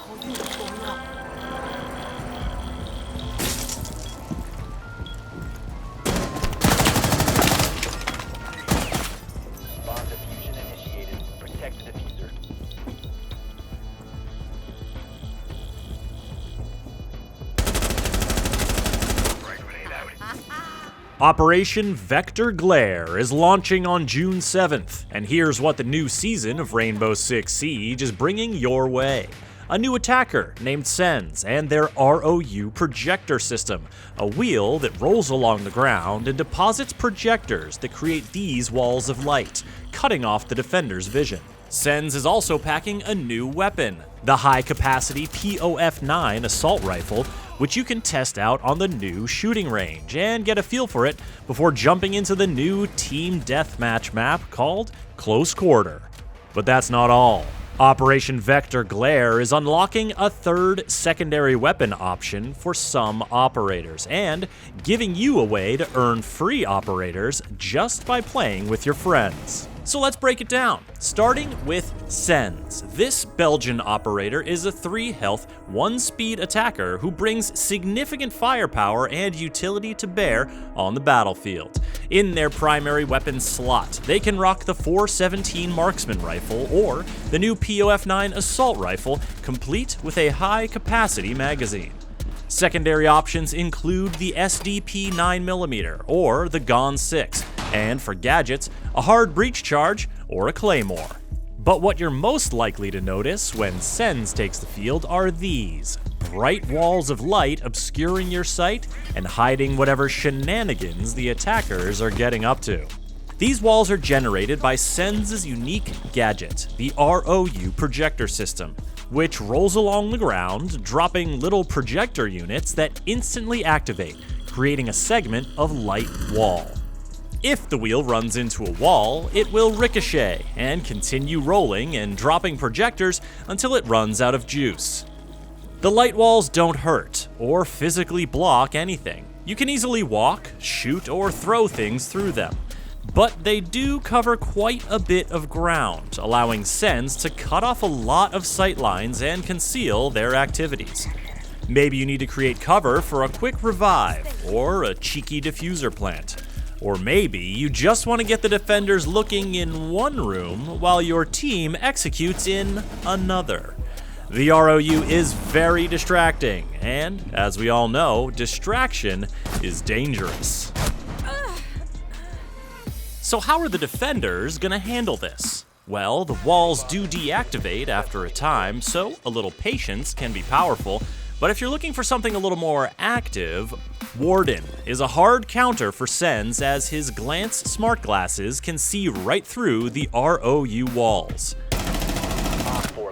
Bomb diffusion initiated. Protect the diffuser. Operation Vector Glare is launching on June 7th, and here's what the new season of Rainbow Six Siege is bringing your way. A new attacker named Sens and their ROU projector system, a wheel that rolls along the ground and deposits projectors that create these walls of light, cutting off the defender's vision. Sens is also packing a new weapon, the high-capacity POF-9 assault rifle, which you can test out on the new shooting range and get a feel for it before jumping into the new Team Deathmatch map called Close Quarter. But that's not all. Operation Vector Glare is unlocking a third secondary weapon option for some operators and giving you a way to earn free operators just by playing with your friends. So let's break it down, starting with Sens. This Belgian operator is a 3 health, 1 speed attacker who brings significant firepower and utility to bear on the battlefield. In their primary weapon slot, they can rock the 417 marksman rifle or the new POF-9 assault rifle, complete with a high-capacity magazine. Secondary options include the SDP 9mm or the GON 6, and for gadgets, a hard breach charge or a claymore. But what you're most likely to notice when Sens takes the field are these: bright walls of light obscuring your sight and hiding whatever shenanigans the attackers are getting up to. These walls are generated by Sens' unique gadget, the ROU projector system, which rolls along the ground, dropping little projector units that instantly activate, creating a segment of light wall. If the wheel runs into a wall, it will ricochet and continue rolling and dropping projectors until it runs out of juice. The light walls don't hurt or physically block anything. You can easily walk, shoot, or throw things through them. But they do cover quite a bit of ground, allowing Sens to cut off a lot of sight lines and conceal their activities. Maybe you need to create cover for a quick revive or a cheeky diffuser plant. Or maybe you just want to get the defenders looking in one room while your team executes in another. The ROU is very distracting, and as we all know, distraction is dangerous. So how are the defenders gonna handle this? Well, the walls do deactivate after a time, so a little patience can be powerful. But if you're looking for something a little more active, Warden is a hard counter for Sens, as his glance smart glasses can see right through the ROU walls.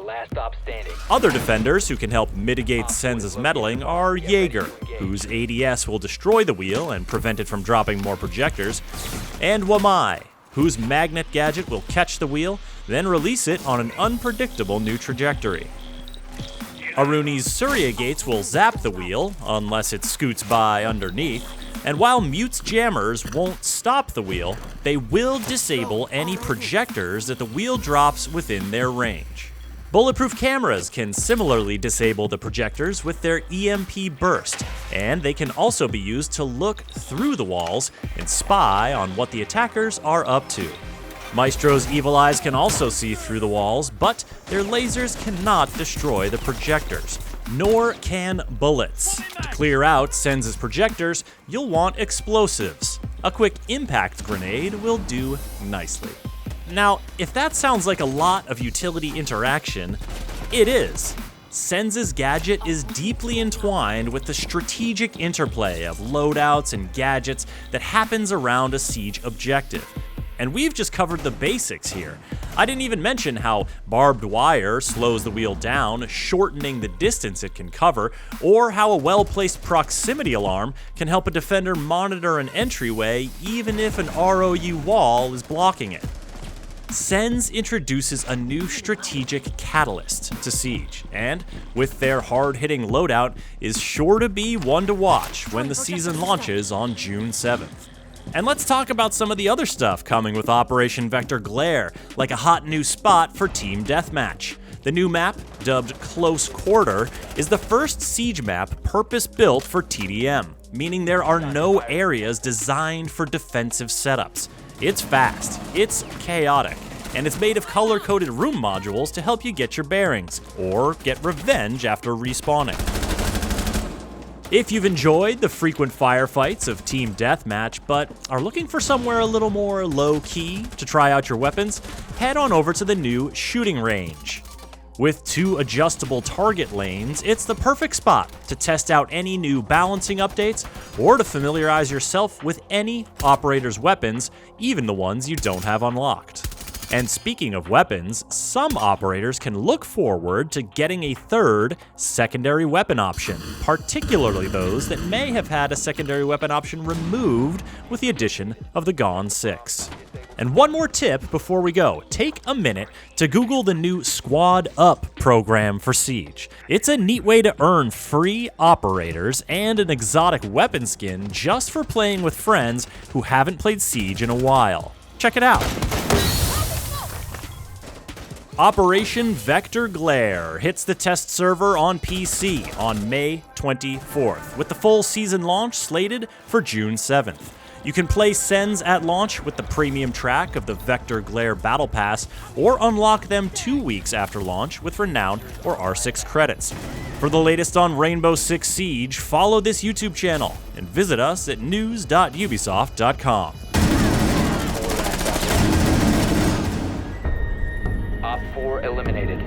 Last stop standing. Other defenders who can help mitigate Sens' meddling are Jaeger, whose ADS will destroy the wheel and prevent it from dropping more projectors, and Wamai, whose magnet gadget will catch the wheel, then release it on an unpredictable new trajectory. Aruni's Surya gates will zap the wheel, unless it scoots by underneath, and while Mute's jammers won't stop the wheel, they will disable any projectors that the wheel drops within their range. Bulletproof cameras can similarly disable the projectors with their EMP burst, and they can also be used to look through the walls and spy on what the attackers are up to. Maestro's evil eyes can also see through the walls, but their lasers cannot destroy the projectors, nor can bullets. To clear out Sens' projectors, you'll want explosives. A quick impact grenade will do nicely. Now, if that sounds like a lot of utility interaction, it is. Sens' gadget is deeply entwined with the strategic interplay of loadouts and gadgets that happens around a siege objective. And we've just covered the basics here. I didn't even mention how barbed wire slows the wheel down, shortening the distance it can cover, or how a well-placed proximity alarm can help a defender monitor an entryway even if an ROU wall is blocking it. Sens introduces a new strategic catalyst to Siege, and with their hard-hitting loadout, is sure to be one to watch when the season launches on June 7th. And let's talk about some of the other stuff coming with Operation Vector Glare, like a hot new spot for Team Deathmatch. The new map, dubbed Close Quarter, is the first Siege map purpose-built for TDM, meaning there are no areas designed for defensive setups. It's fast, it's chaotic, and it's made of color-coded room modules to help you get your bearings, or get revenge after respawning. If you've enjoyed the frequent firefights of Team Deathmatch, but are looking for somewhere a little more low-key to try out your weapons, head on over to the new shooting range. With 2 adjustable target lanes, it's the perfect spot to test out any new balancing updates or to familiarize yourself with any operator's weapons, even the ones you don't have unlocked. And speaking of weapons, some operators can look forward to getting a third secondary weapon option, particularly those that may have had a secondary weapon option removed with the addition of the Gone 6. And one more tip before we go, take a minute to Google the new Squad Up program for Siege. It's a neat way to earn free operators and an exotic weapon skin just for playing with friends who haven't played Siege in a while. Check it out. Operation Vector Glare hits the test server on PC on May 24th, with the full season launch slated for June 7th. You can play Sens at launch with the premium track of the Vector Glare Battle Pass, or unlock them 2 weeks after launch with Renown or R6 credits. For the latest on Rainbow Six Siege, follow this YouTube channel and visit us at news.ubisoft.com. Op 4 eliminated.